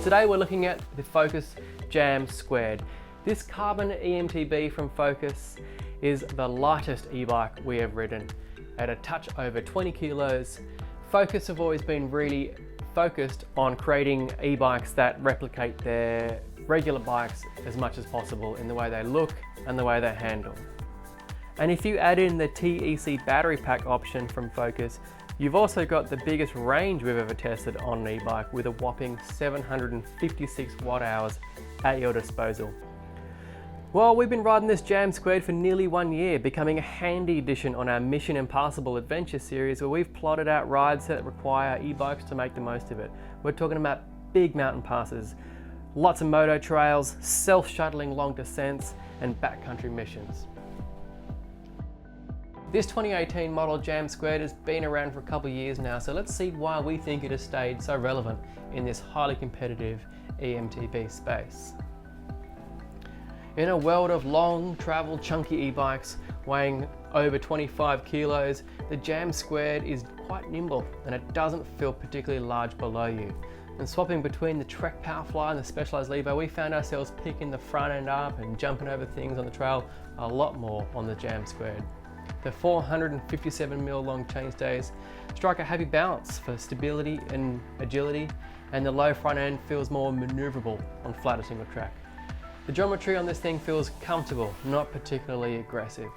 Today we're looking at the Focus JAM2. This carbon E-MTB from Focus is the lightest e-bike we have ridden. At a touch over 20 kilos, Focus have always been really focused on creating e-bikes that replicate their regular bikes as much as possible in the way they look and the way they handle. And if you add in the T.E.C battery pack option from Focus, you've also got the biggest range we've ever tested on an e-bike with a whopping 756 watt hours at your disposal. Well, we've been riding this JAM2 for nearly 1 year, becoming a handy addition on our Mission Impossible Adventure series where we've plotted out rides that require e-bikes to make the most of it. We're talking about big mountain passes, lots of moto trails, self-shuttling long descents, and backcountry missions. This 2018 model JAM2 has been around for a couple of years now, so let's see why we think it has stayed so relevant in this highly competitive E-MTB space. In a world of long travel chunky e-bikes weighing over 25 kilos, the JAM2 is quite nimble and it doesn't feel particularly large below you. And swapping between the Trek Powerfly and the Specialized Levo, we found ourselves picking the front end up and jumping over things on the trail a lot more on the JAM2. The 457mm long chainstays strike a happy balance for stability and agility, and the low front end feels more maneuverable on flatter single track. The geometry on this thing feels comfortable, not particularly aggressive.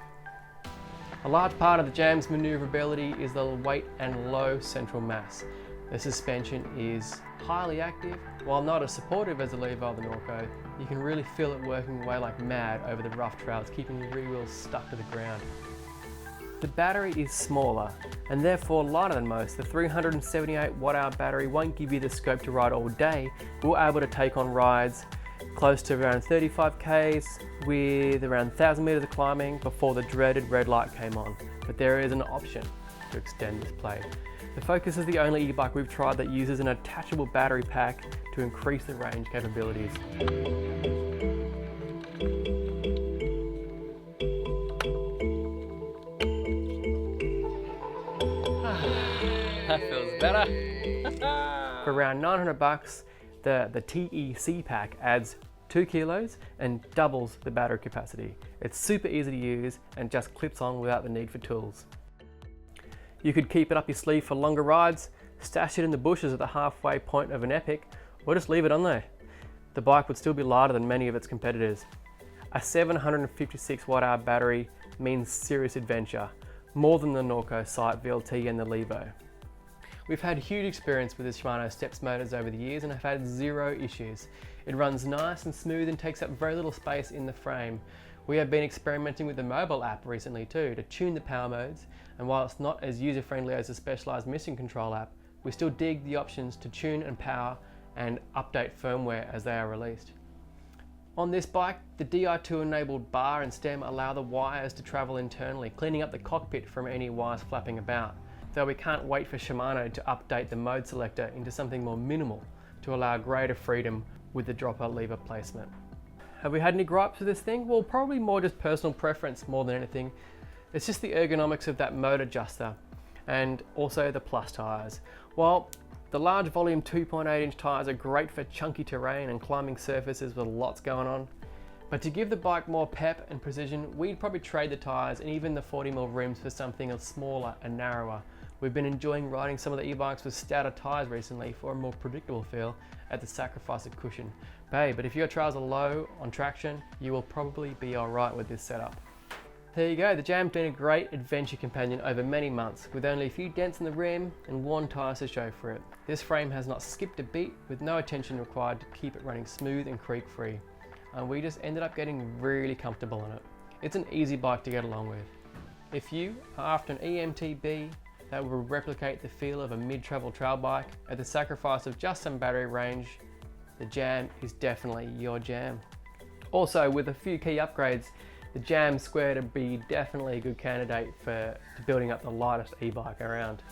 A large part of the JAM's maneuverability is the weight and low central mass. The suspension is highly active. While not as supportive as the Levo or the Norco, you can really feel it working away like mad over the rough trails, keeping the rear wheels stuck to the ground. The battery is smaller and therefore lighter than most. The 378 watt hour battery won't give you the scope to ride all day. We're able to take on rides close to around 35 Ks with around 1,000 meters of climbing before the dreaded red light came on. But there is an option to extend this play. The Focus is the only e-bike we've tried that uses an attachable battery pack to increase the range capabilities. That feels better. For around 900 bucks, the T.E.C pack adds 2 kilos and doubles the battery capacity. It's super easy to use and just clips on without the need for tools. You could keep it up your sleeve for longer rides, stash it in the bushes at the halfway point of an epic, or just leave it on there. The bike would still be lighter than many of its competitors. A 756 watt hour battery means serious adventure, more than the Norco Sight VLT and the Levo. We've had huge experience with this Shimano Steps motors over the years and have had zero issues. It runs nice and smooth and takes up very little space in the frame. We have been experimenting with the mobile app recently too to tune the power modes, and while it's not as user-friendly as the Specialized Mission Control app, we still dig the options to tune and power and update firmware as they are released. On this bike, the Di2 enabled bar and stem allow the wires to travel internally, cleaning up the cockpit from any wires flapping about. Though we can't wait for Shimano to update the mode selector into something more minimal to allow greater freedom with the dropper lever placement. Have we had any gripes with this thing? Well, probably more just personal preference more than anything. It's just the ergonomics of that mode adjuster and also the plus tyres. While the large volume 2.8 inch tyres are great for chunky terrain and climbing surfaces with lots going on, but to give the bike more pep and precision, we'd probably trade the tyres and even the 40mm rims for something smaller and narrower. We've been enjoying riding some of the e-bikes with stouter tyres recently for a more predictable feel at the sacrifice of cushion. But if your trails are low on traction, you will probably be alright with this setup. There you go, the JAM's been a great adventure companion over many months, with only a few dents in the rim and worn tyres to show for it. This frame has not skipped a beat, with no attention required to keep it running smooth and creak free. And we just ended up getting really comfortable in it. It's an easy bike to get along with. If you are after an E-MTB that will replicate the feel of a mid-travel trail bike at the sacrifice of just some battery range, the JAM is definitely your jam. Also, with a few key upgrades, the JAM2 would be definitely a good candidate for building up the lightest e-bike around.